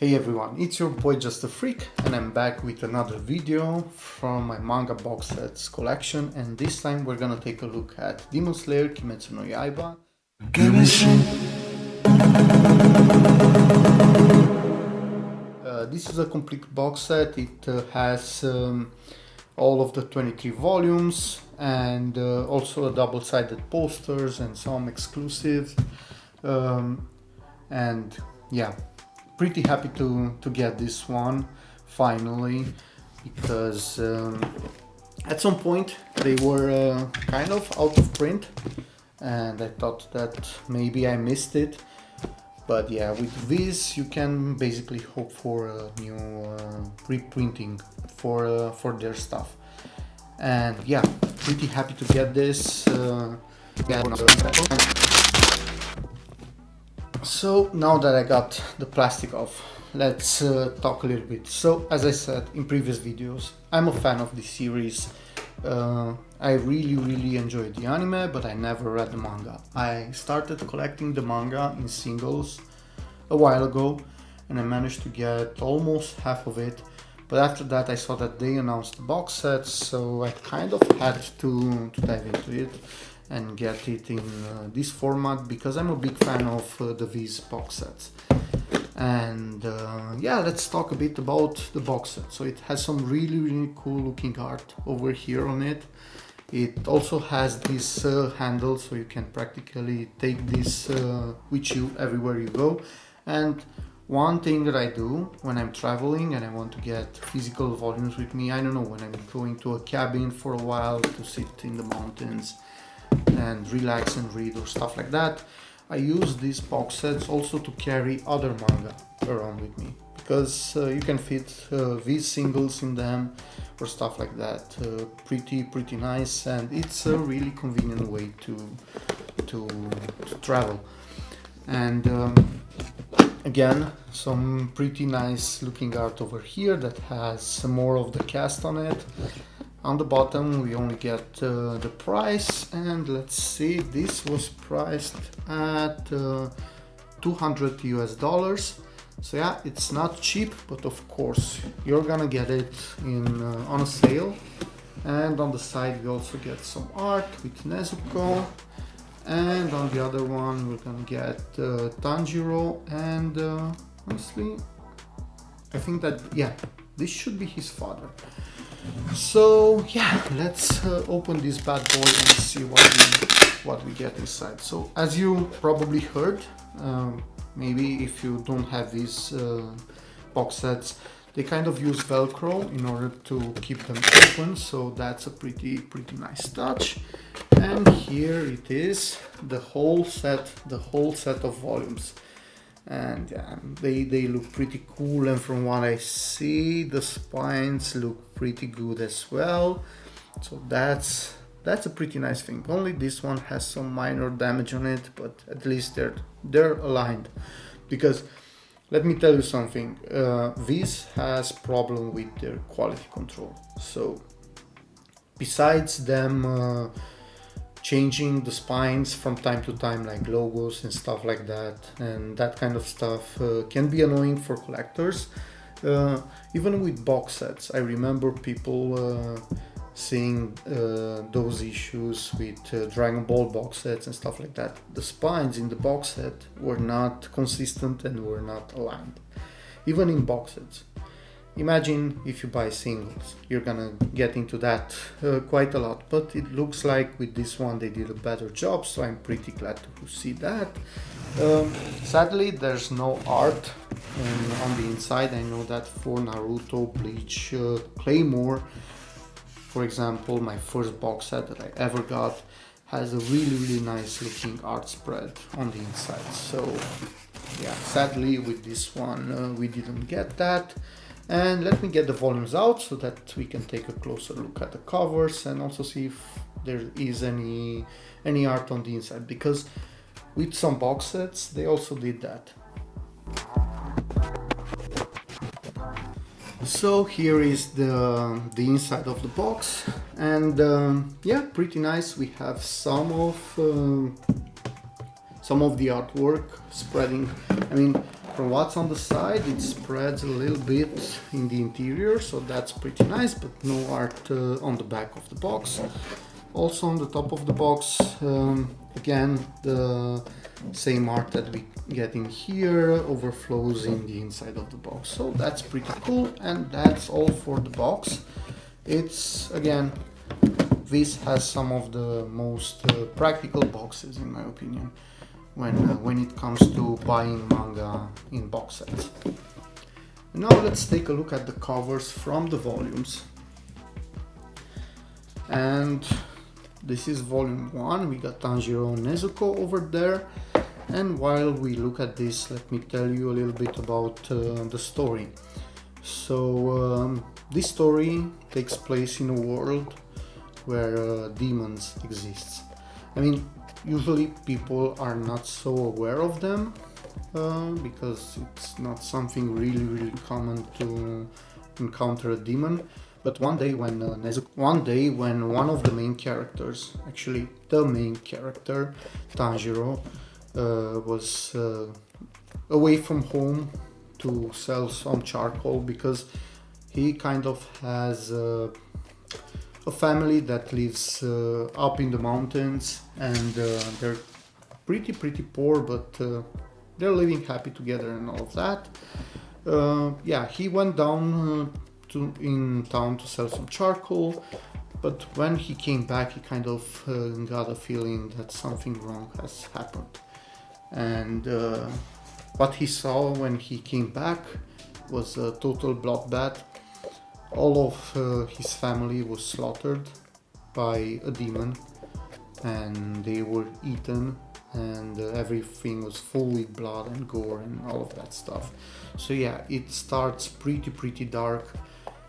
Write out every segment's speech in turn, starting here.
Hey everyone, it's your boy justafreak and I'm back with another video from my manga box sets collection, and this time we're gonna take a look at Demon Slayer Kimetsu no Yaiba. This is a complete box set. It has all of the 23 volumes and also a double-sided posters and some exclusives. And yeah, pretty happy to get this one finally, because at some point they were kind of out of print and I thought that maybe I missed it. But yeah, with this you can basically hope for a new reprinting for their stuff. And yeah, pretty happy to get this. So now that I got the plastic off, let's talk a little bit. So as I said in previous videos, I'm a fan of this series. I really enjoyed the anime, but I never read the manga. I started collecting the manga in singles a while ago and I managed to get almost half of it. But after that I saw that they announced the box sets, so I kind of had to dive into it and get it in this format, because I'm a big fan of the Viz box sets. And yeah, let's talk a bit about the box set. So it has some really cool looking art over here on it. It also has this handle, so you can practically take this with you everywhere you go. And one thing that I do when I'm traveling and I want to get physical volumes with me, I don't know, when I'm going to a cabin for a while to sit in the mountains and relax and read or stuff like that, I use these box sets also to carry other manga around with me, because you can fit these singles in them or stuff like that. Pretty nice, and it's a really convenient way to travel. And again, some pretty nice looking art over here that has some more of the cast on it. On the bottom we only get the price, and let's see, this was priced at $200 US. So yeah, it's not cheap, but of course you're gonna get it in on a sale. And on the side we also get some art with Nezuko, and on the other one we're gonna get Tanjiro, and honestly I think that, yeah, this should be his father. So yeah, let's open this bad boy and see what we get inside. So as you probably heard, maybe if you don't have these box sets, they kind of use Velcro in order to keep them open, so that's a pretty nice touch. And here it is, the whole set of volumes. And yeah, they look pretty cool, and from what I see, the spines look pretty good as well. So that's a pretty nice thing. Only this one has some minor damage on it, but at least they're aligned. Because let me tell you something, this has problem with their quality control. So besides them changing the spines from time to time, like logos and stuff like that, and that kind of stuff can be annoying for collectors. Even with box sets, I remember people seeing those issues with Dragon Ball box sets and stuff like that. The spines in the box set were not consistent and were not aligned, even in box sets. Imagine if you buy singles, you're gonna get into that quite a lot, but it looks like with this one they did a better job, so I'm pretty glad to see that. Sadly, there's no art on the inside. I know that for Naruto, Bleach, Claymore, for example, my first box set that I ever got has a really nice looking art spread on the inside. So yeah, sadly with this one we didn't get that. And let me get the volumes out so that we can take a closer look at the covers and also see if there is any art on the inside, because with some box sets they also did that. So here is the inside of the box, and yeah, pretty nice. We have some of the artwork spreading. I mean, From what's on the side, it spreads a little bit in the interior, so that's pretty nice, but no art on the back of the box. Also on the top of the box, again, the same art that we get in here overflows in the inside of the box. So that's pretty cool, and that's all for the box. It's, again, this has some of the most practical boxes in my opinion when it comes to buying manga in box sets. Now let's take a look at the covers from the volumes. And this is volume 1, we got Tanjiro and Nezuko over there. And while we look at this, let me tell you a little bit about the story. So this story takes place in a world where demons exist. I mean, usually people are not so aware of them because it's not something really common to encounter a demon. But one day when one of the main characters, actually the main character, Tanjiro, was away from home to sell some charcoal because he kind of has a family that lives up in the mountains, and they're pretty poor, but they're living happy together and all of that. Yeah, he went down in town to sell some charcoal, but when he came back he kind of got a feeling that something wrong has happened. And what he saw when he came back was a total bloodbath. All of his family was slaughtered by a demon, and they were eaten, and everything was full with blood and gore and all of that stuff. So yeah, it starts pretty dark,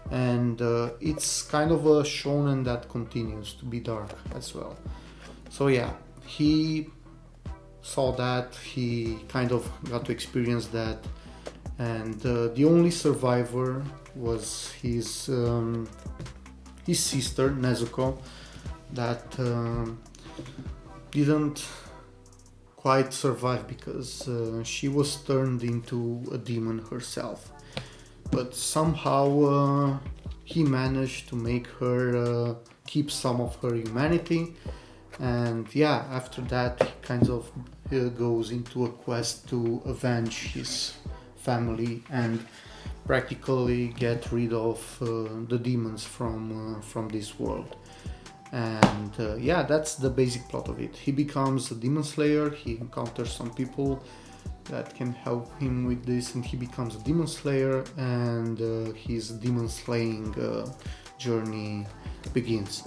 and it's kind of a shonen that continues to be dark as well. So yeah, he saw that, he kind of got to experience that, and the only survivor was his sister Nezuko, that didn't quite survive because she was turned into a demon herself. But somehow he managed to make her keep some of her humanity, and yeah, after that he kind of goes into a quest to avenge his family and practically get rid of the demons from this world. And yeah, that's the basic plot of it. He becomes a demon slayer, he encounters some people that can help him with this, and he becomes a demon slayer, and his demon slaying journey begins.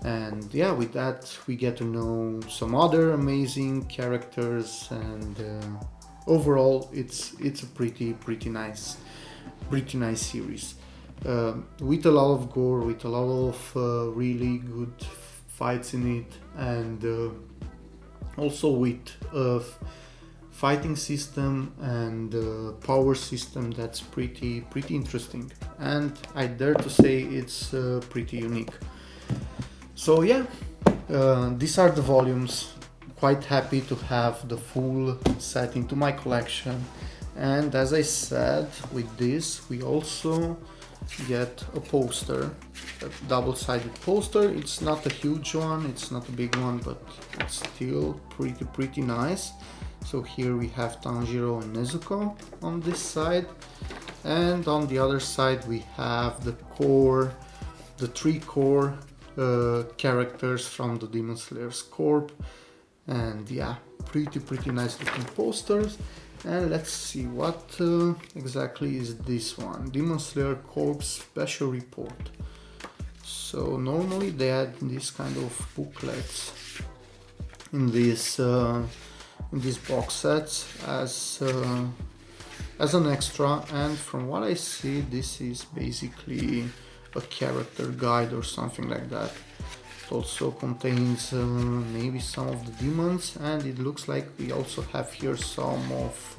And yeah, with that we get to know some other amazing characters, and overall it's a pretty nice series, with a lot of gore, with a lot of really good fights in it, and also with a fighting system and power system that's pretty interesting, and I dare to say it's pretty unique. So yeah, these are the volumes. Quite happy to have the full set into my collection. And as I said, with this we also get a poster, a double-sided poster. It's not a huge one, it's not a big one, but it's still pretty nice. So here we have Tanjiro and Nezuko on this side, and on the other side we have the three core characters from the Demon Slayer's Corp. And yeah, pretty nice looking posters. And let's see, what exactly is this one? Demon Slayer Corp Special Report. So normally they had these kind of booklets in these box sets as an extra, and from what I see, this is basically a character guide or something like that. It also contains maybe some of the demons, and it looks like we also have here some of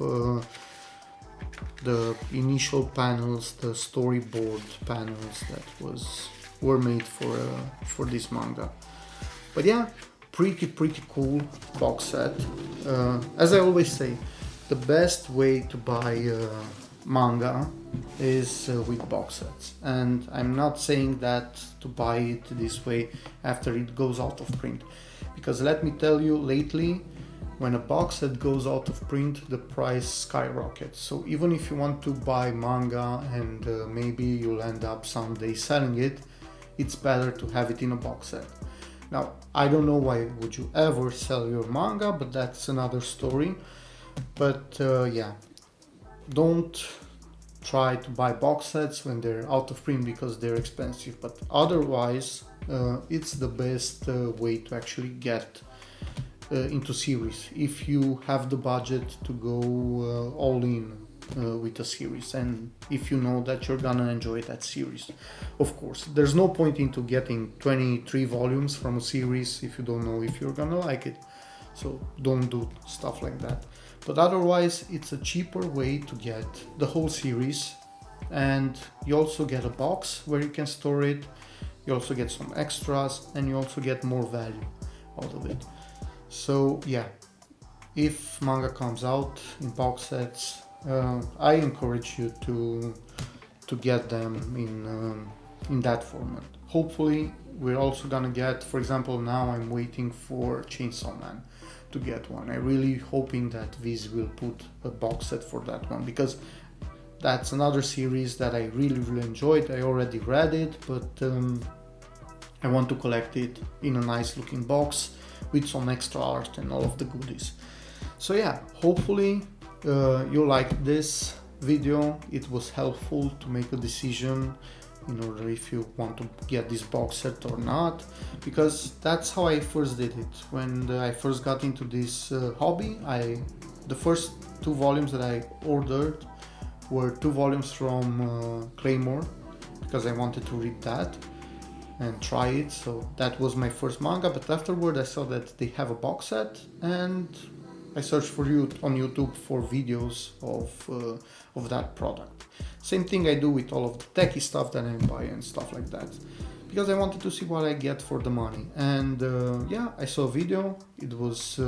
the initial panels, the storyboard panels that were made for this manga. But yeah, pretty cool box set. As I always say, the best way to buy manga is with box sets, and I'm not saying that to buy it this way after it goes out of print, because let me tell you, lately when a box set goes out of print, the price skyrockets. So even if you want to buy manga and maybe you'll end up someday selling it, it's better to have it in a box set. Now, I don't know why would you ever sell your manga, but that's another story. But yeah, don't try to buy box sets when they're out of print because they're expensive. But otherwise, it's the best way to actually get into series if you have the budget to go all in with a series, and if you know that you're gonna enjoy that series. Of course, there's no point into getting 23 volumes from a series if you don't know if you're gonna like it, so don't do stuff like that. But otherwise, it's a cheaper way to get the whole series, and you also get a box where you can store it, you also get some extras, and you also get more value out of it. So yeah, if manga comes out in box sets, I encourage you to get them in that format. Hopefully, we're also gonna get, for example, now I'm waiting for Chainsaw Man to get one. I'm really hoping that Viz will put a box set for that one, because that's another series that I really enjoyed. I already read it, but I want to collect it in a nice looking box with some extra art and all of the goodies. So yeah, hopefully you liked this video. It was helpful to make a decision in order if you want to get this box set or not, because that's how I first did it. When I first got into this hobby, the first 2 volumes that I ordered were 2 volumes from Claymore, because I wanted to read that and try it. So that was my first manga, but afterward I saw that they have a box set, and I searched for you on YouTube for videos of that product. Same thing I do with all of the techie stuff that I buy and stuff like that, because I wanted to see what I get for the money. And yeah, I saw a video. It was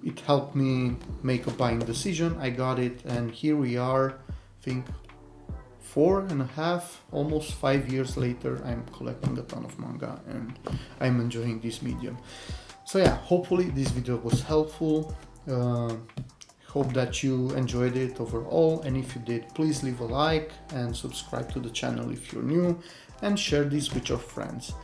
it helped me make a buying decision. I got it, and here we are. I think 4.5, almost 5 years later, I'm collecting a ton of manga and I'm enjoying this medium. So yeah, hopefully this video was helpful. Hope that you enjoyed it overall, and if you did, please leave a like and subscribe to the channel if you're new, and share this with your friends.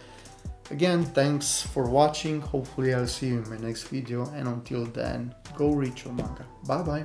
Again, thanks for watching. Hopefully I'll see you in my next video, and until then, go read your manga. Bye bye.